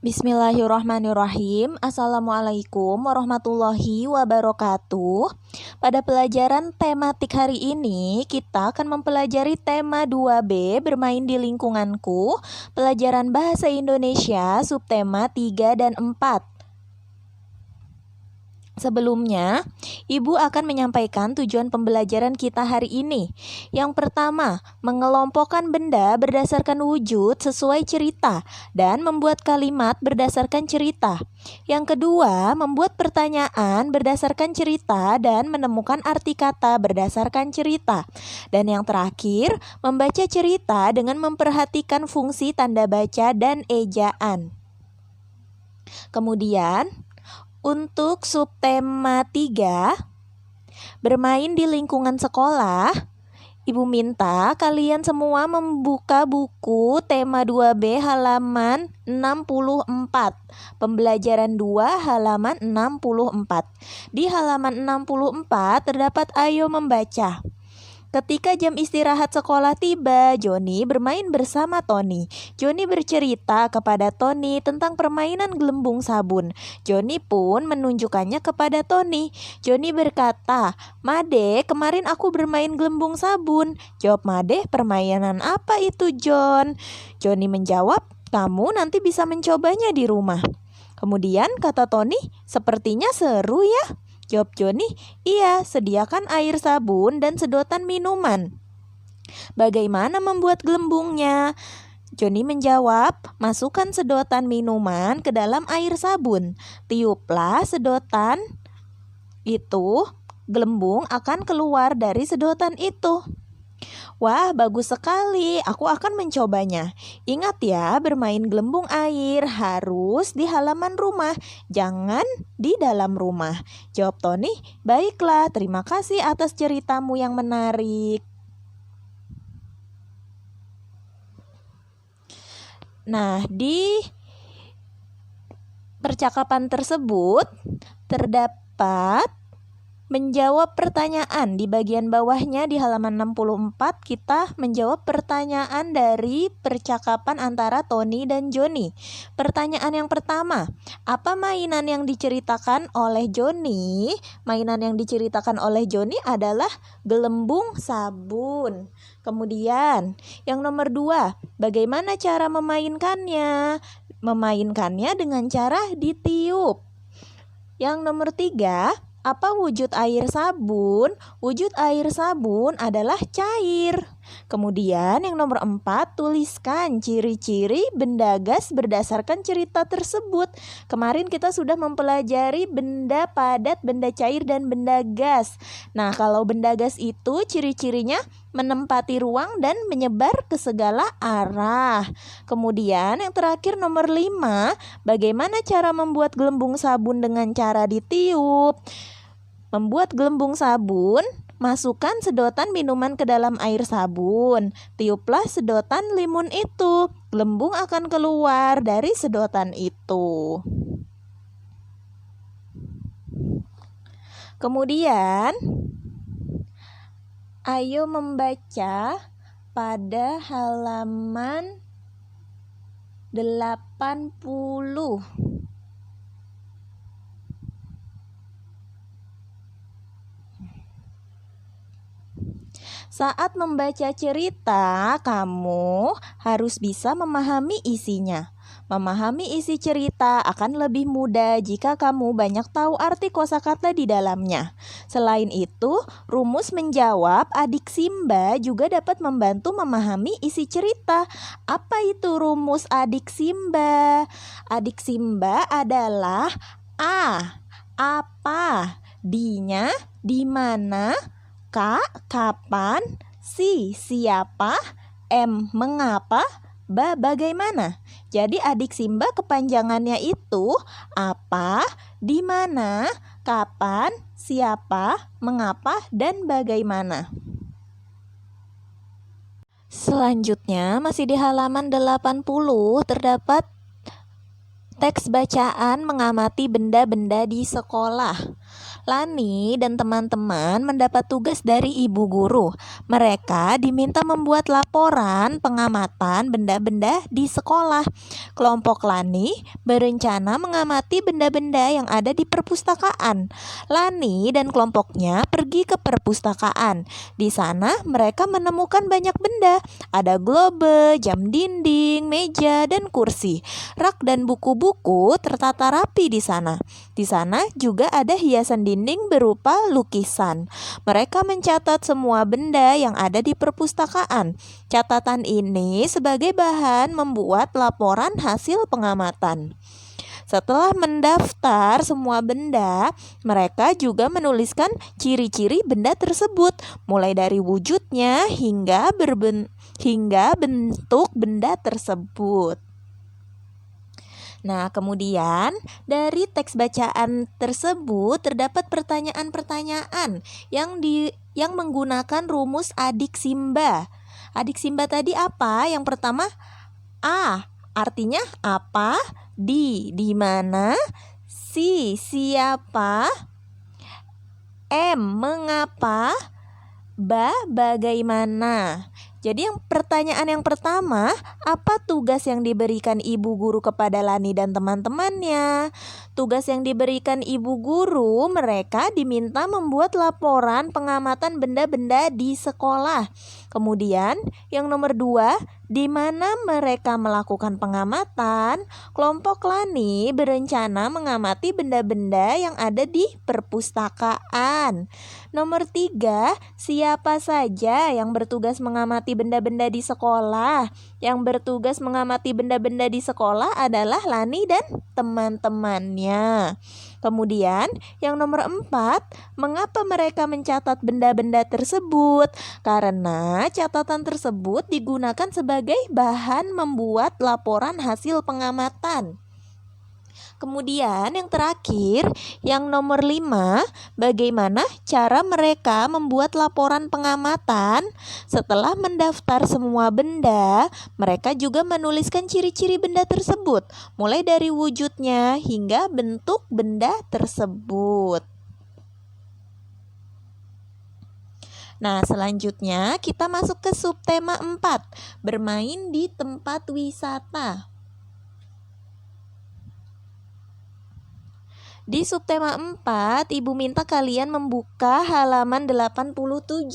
Bismillahirrahmanirrahim. Assalamualaikum warahmatullahi wabarakatuh. Pada pelajaran tematik hari ini, kita akan mempelajari tema 2B bermain di lingkunganku, pelajaran bahasa Indonesia, subtema 3 dan 4. Sebelumnya, Ibu akan menyampaikan tujuan pembelajaran kita hari ini. Yang pertama, mengelompokkan benda berdasarkan wujud sesuai cerita dan membuat kalimat berdasarkan cerita. Yang kedua, membuat pertanyaan berdasarkan cerita dan menemukan arti kata berdasarkan cerita. Dan yang terakhir, membaca cerita dengan memperhatikan fungsi tanda baca dan ejaan. Kemudian, untuk subtema 3, bermain di lingkungan sekolah, Ibu minta kalian semua membuka buku tema 2B halaman 64. Pembelajaran 2 halaman 64. Di halaman 64 terdapat ayo membaca. Ketika jam istirahat sekolah tiba, Joni bermain bersama Tony. Joni bercerita kepada Tony tentang permainan gelembung sabun. Joni pun menunjukkannya kepada Tony. Joni berkata, "Made, kemarin aku bermain gelembung sabun." Jawab Made, "Permainan apa itu, John?" Joni menjawab, "Kamu nanti bisa mencobanya di rumah." Kemudian kata Tony, "Sepertinya seru ya." Jawab Joni, "Iya, sediakan air sabun dan sedotan minuman." "Bagaimana membuat gelembungnya?" Joni menjawab, "Masukkan sedotan minuman ke dalam air sabun. Tiuplah sedotan itu, gelembung akan keluar dari sedotan itu." "Wah, bagus sekali. Aku akan mencobanya. Ingat ya, bermain gelembung air harus di halaman rumah, jangan di dalam rumah." Jawab Tony, "Baiklah, terima kasih atas ceritamu yang menarik." Nah, di percakapan tersebut terdapat menjawab pertanyaan. Di bagian bawahnya di halaman 64 kita menjawab pertanyaan dari percakapan antara Tony dan Joni. Pertanyaan yang pertama, apa mainan yang diceritakan oleh Joni? Mainan yang diceritakan oleh Joni adalah gelembung sabun. Kemudian yang nomor 2, bagaimana cara memainkannya? Memainkannya dengan cara ditiup. Yang nomor 3, apa wujud air sabun? Wujud air sabun adalah cair. Kemudian yang nomor 4, tuliskan ciri-ciri benda gas berdasarkan cerita tersebut. Kemarin kita sudah mempelajari benda padat, benda cair, dan benda gas. Nah, kalau benda gas itu ciri-cirinya menempati ruang dan menyebar ke segala arah. Kemudian yang terakhir nomor 5, bagaimana cara membuat gelembung sabun dengan cara ditiup? Membuat gelembung sabun, masukkan sedotan minuman ke dalam air sabun. Tiuplah sedotan limun itu. Gelembung akan keluar dari sedotan itu. Kemudian, ayo membaca pada halaman 80. Saat membaca cerita, kamu harus bisa memahami isinya. Memahami isi cerita akan lebih mudah jika kamu banyak tahu arti kosakata di dalamnya. Selain itu, rumus menjawab adik Simba juga dapat membantu memahami isi cerita. Apa itu rumus adik Simba? Adik Simba adalah A, apa, D-nya di mana, K, kapan, si, siapa, M, mengapa, B, bagaimana. Jadi adik Simba kepanjangannya itu apa, di mana, kapan, siapa, mengapa, dan bagaimana. Selanjutnya masih di halaman 80 terdapat teks bacaan mengamati benda-benda di sekolah. Lani dan teman-teman mendapat tugas dari ibu guru. Mereka diminta membuat laporan pengamatan benda-benda di sekolah. Kelompok Lani berencana mengamati benda-benda yang ada di perpustakaan. Lani dan kelompoknya pergi ke perpustakaan. Di sana mereka menemukan banyak benda. Ada globe, jam dinding, meja, dan kursi. Rak dan buku-buku tertata rapi di sana. Di sana juga ada hiasan dinding berupa lukisan. Mereka mencatat semua benda yang ada di perpustakaan. Catatan ini sebagai bahan membuat laporan hasil pengamatan. Setelah mendaftar semua benda, mereka juga menuliskan ciri-ciri benda tersebut, mulai dari wujudnya hingga bentuk benda tersebut. Nah, kemudian dari teks bacaan tersebut terdapat pertanyaan-pertanyaan yang menggunakan rumus adik Simba. Adik Simba tadi apa? Yang pertama, A, artinya apa? Di mana? Si, siapa? M, mengapa? Ba, bagaimana? Jadi pertanyaan yang pertama, apa tugas yang diberikan ibu guru kepada Lani dan teman-temannya? Tugas yang diberikan ibu guru, mereka diminta membuat laporan pengamatan benda-benda di sekolah. Kemudian yang nomor 2, di mana mereka melakukan pengamatan? Kelompok Lani berencana mengamati benda-benda yang ada di perpustakaan. Nomor 3, siapa saja yang bertugas mengamati benda-benda di sekolah? Yang bertugas mengamati benda-benda di sekolah adalah Lani dan teman-temannya. Kemudian yang nomor 4, mengapa mereka mencatat benda-benda tersebut? Karena catatan tersebut digunakan sebagai bahan membuat laporan hasil pengamatan. Kemudian yang terakhir, yang nomor 5, bagaimana cara mereka membuat laporan pengamatan? Setelah mendaftar semua benda, mereka juga menuliskan ciri-ciri benda tersebut, mulai dari wujudnya hingga bentuk benda tersebut. Nah, selanjutnya kita masuk ke subtema 4, bermain di tempat wisata. Di subtema 4, Ibu minta kalian membuka halaman 87.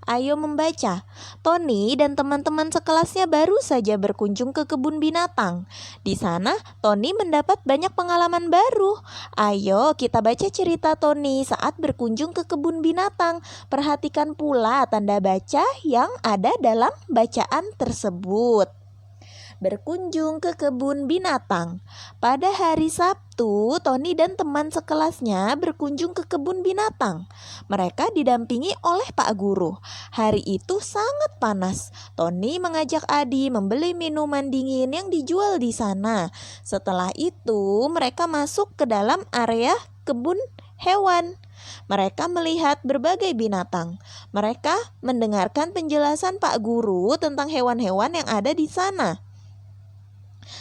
Ayo membaca. Tony dan teman-teman sekelasnya baru saja berkunjung ke kebun binatang. Di sana, Tony mendapat banyak pengalaman baru. Ayo kita baca cerita Tony saat berkunjung ke kebun binatang. Perhatikan pula tanda baca yang ada dalam bacaan tersebut. Berkunjung ke kebun binatang. Pada hari Sabtu, Tony dan teman sekelasnya berkunjung ke kebun binatang. Mereka didampingi oleh Pak Guru. Hari itu sangat panas. Tony mengajak Adi membeli minuman dingin yang dijual di sana. Setelah itu, mereka masuk ke dalam area kebun hewan. Mereka melihat berbagai binatang. Mereka mendengarkan penjelasan Pak Guru tentang hewan-hewan yang ada di sana.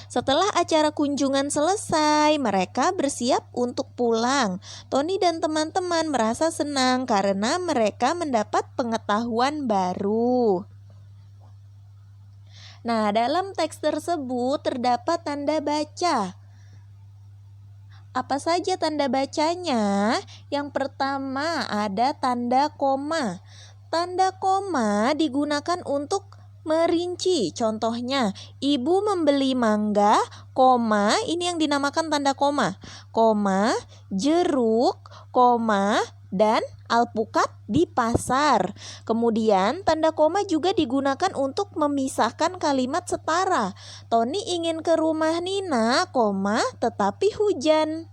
Setelah acara kunjungan selesai, mereka bersiap untuk pulang. Tony dan teman-teman merasa senang karena mereka mendapat pengetahuan baru. Nah, dalam teks tersebut terdapat tanda baca. Apa saja tanda bacanya? Yang pertama ada tanda koma. Tanda koma digunakan untuk merinci. Contohnya, ibu membeli mangga, koma, ini yang dinamakan tanda koma. Koma, jeruk, koma, dan alpukat di pasar. Kemudian, tanda koma juga digunakan untuk memisahkan kalimat setara. Tony ingin ke rumah Nina, koma, tetapi hujan.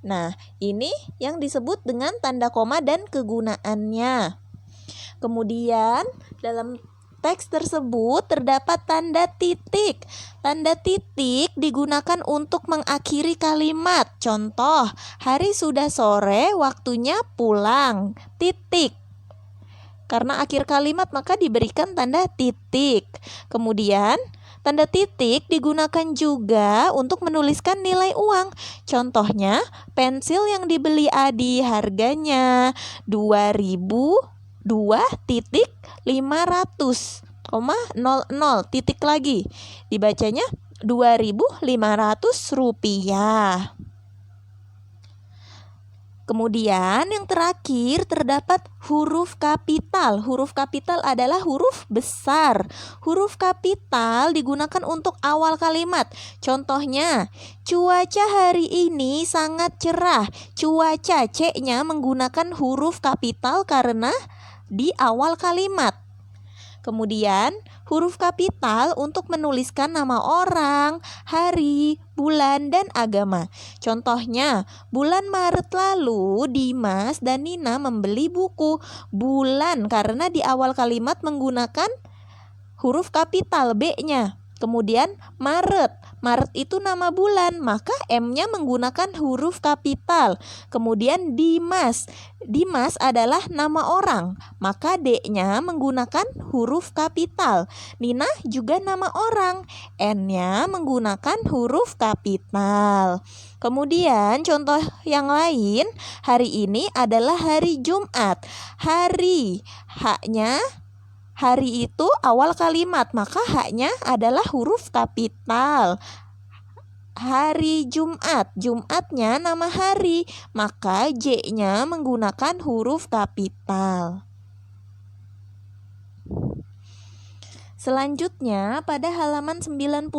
Nah, ini yang disebut dengan tanda koma dan kegunaannya. Kemudian, dalam teks tersebut terdapat tanda titik. Tanda titik digunakan untuk mengakhiri kalimat. Contoh, hari sudah sore, waktunya pulang. Titik. Karena akhir kalimat maka diberikan tanda titik. Kemudian, Tanda titik digunakan juga untuk menuliskan nilai uang. Contohnya, pensil yang dibeli Adi harganya 2.500, titik lagi. Dibacanya 2.500 rupiah. Kemudian yang terakhir terdapat huruf kapital. Huruf kapital adalah huruf besar. Huruf kapital digunakan untuk awal kalimat. Contohnya, cuaca hari ini sangat cerah. Cuaca, C-nya menggunakan huruf kapital karena di awal kalimat. Kemudian huruf kapital untuk menuliskan nama orang, hari, bulan, dan agama. Contohnya, bulan Maret lalu Dimas dan Nina membeli buku. Bulan karena di awal kalimat menggunakan huruf kapital B-nya. Kemudian Maret. Maret itu nama bulan, maka M-nya menggunakan huruf kapital. Kemudian Dimas. Dimas adalah nama orang, maka D-nya menggunakan huruf kapital. Nina juga nama orang, N-nya menggunakan huruf kapital. Kemudian contoh yang lain, hari ini adalah hari Jumat. Hari, H-nya hari itu awal kalimat, maka H-nya adalah huruf kapital. Hari Jumat, Jumatnya nama hari, maka J-nya menggunakan huruf kapital. Selanjutnya pada halaman 92.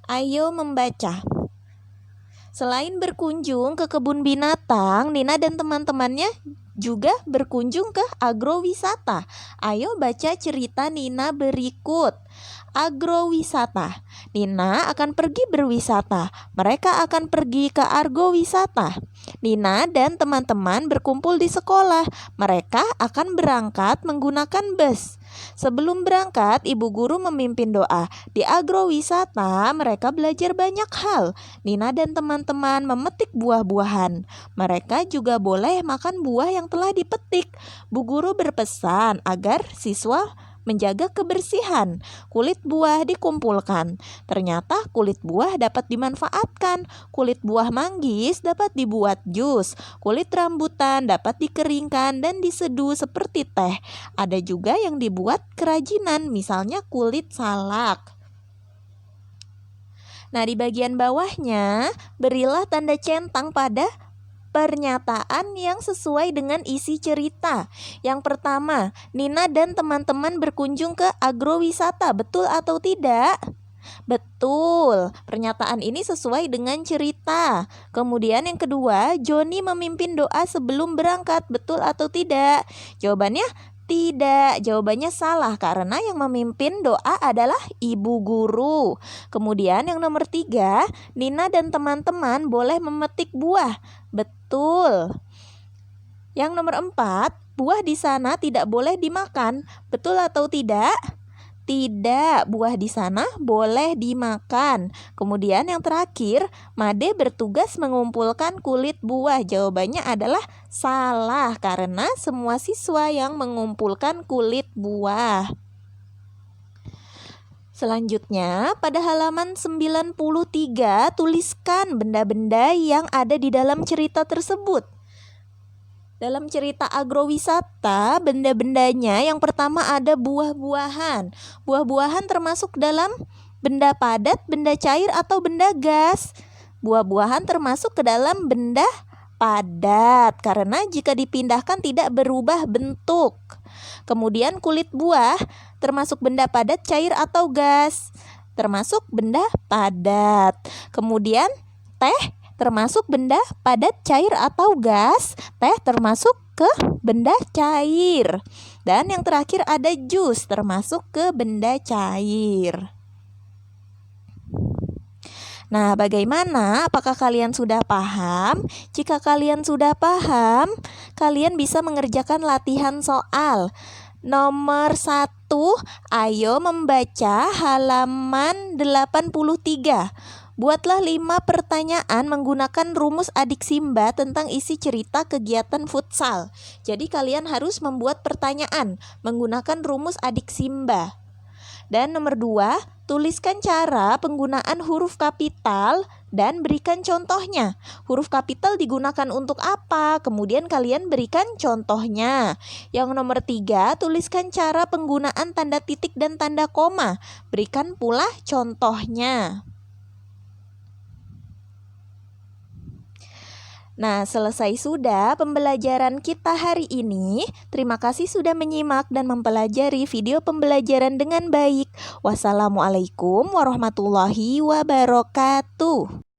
Ayo membaca. Selain berkunjung ke kebun binatang, Nina dan teman-temannya juga berkunjung ke agrowisata. Ayo baca cerita Nina berikut. Agrowisata. Nina akan pergi berwisata. Mereka akan pergi ke agrowisata. Nina dan teman-teman berkumpul di sekolah. Mereka akan berangkat menggunakan bus. Sebelum berangkat, ibu guru memimpin doa. Di agrowisata, mereka belajar banyak hal. Nina dan teman-teman memetik buah-buahan. Mereka juga boleh makan buah yang telah dipetik. Bu guru berpesan agar siswa menjaga kebersihan. Kulit buah dikumpulkan. Ternyata kulit buah dapat dimanfaatkan. Kulit buah manggis dapat dibuat jus. Kulit rambutan dapat dikeringkan dan diseduh seperti teh. Ada juga yang dibuat kerajinan, misalnya kulit salak. Nah, di bagian bawahnya berilah tanda centang pada pernyataan yang sesuai dengan isi cerita. Yang pertama, Nina dan teman-teman berkunjung ke agrowisata. Betul atau tidak? Betul, pernyataan ini sesuai dengan cerita. Kemudian yang kedua, Joni memimpin doa sebelum berangkat. Betul atau tidak? Jawabannya tidak, jawabannya salah karena yang memimpin doa adalah ibu guru. Kemudian yang nomor 3, Nina dan teman-teman boleh memetik buah. Betul. Yang nomor 4, buah di sana tidak boleh dimakan. Betul atau tidak? Tidak, buah di sana boleh dimakan. Kemudian yang terakhir, Made bertugas mengumpulkan kulit buah. Jawabannya adalah salah karena semua siswa yang mengumpulkan kulit buah. Selanjutnya, pada halaman 93, tuliskan benda-benda yang ada di dalam cerita tersebut. Dalam cerita agrowisata, benda-bendanya yang pertama ada buah-buahan. Buah-buahan termasuk dalam benda padat, benda cair, atau benda gas. Buah-buahan termasuk ke dalam benda padat karena jika dipindahkan tidak berubah bentuk. Kemudian kulit buah termasuk benda padat, cair, atau gas. Termasuk benda padat. Kemudian teh termasuk benda padat, cair, atau gas. Teh termasuk ke benda cair. Dan yang terakhir ada jus termasuk ke benda cair. Nah, bagaimana? Apakah kalian sudah paham? Jika kalian sudah paham, kalian bisa mengerjakan latihan soal. Nomor 1, ayo membaca halaman 83. Buatlah 5 pertanyaan menggunakan rumus adik Simba tentang isi cerita kegiatan futsal. Jadi kalian harus membuat pertanyaan menggunakan rumus adik Simba. Dan nomor 2, tuliskan cara penggunaan huruf kapital dan berikan contohnya. Huruf kapital digunakan untuk apa? Kemudian kalian berikan contohnya. Yang nomor 3, tuliskan cara penggunaan tanda titik dan tanda koma. Berikan pula contohnya. Nah, selesai sudah pembelajaran kita hari ini. Terima kasih sudah menyimak dan mempelajari video pembelajaran dengan baik. Wassalamualaikum warahmatullahi wabarakatuh.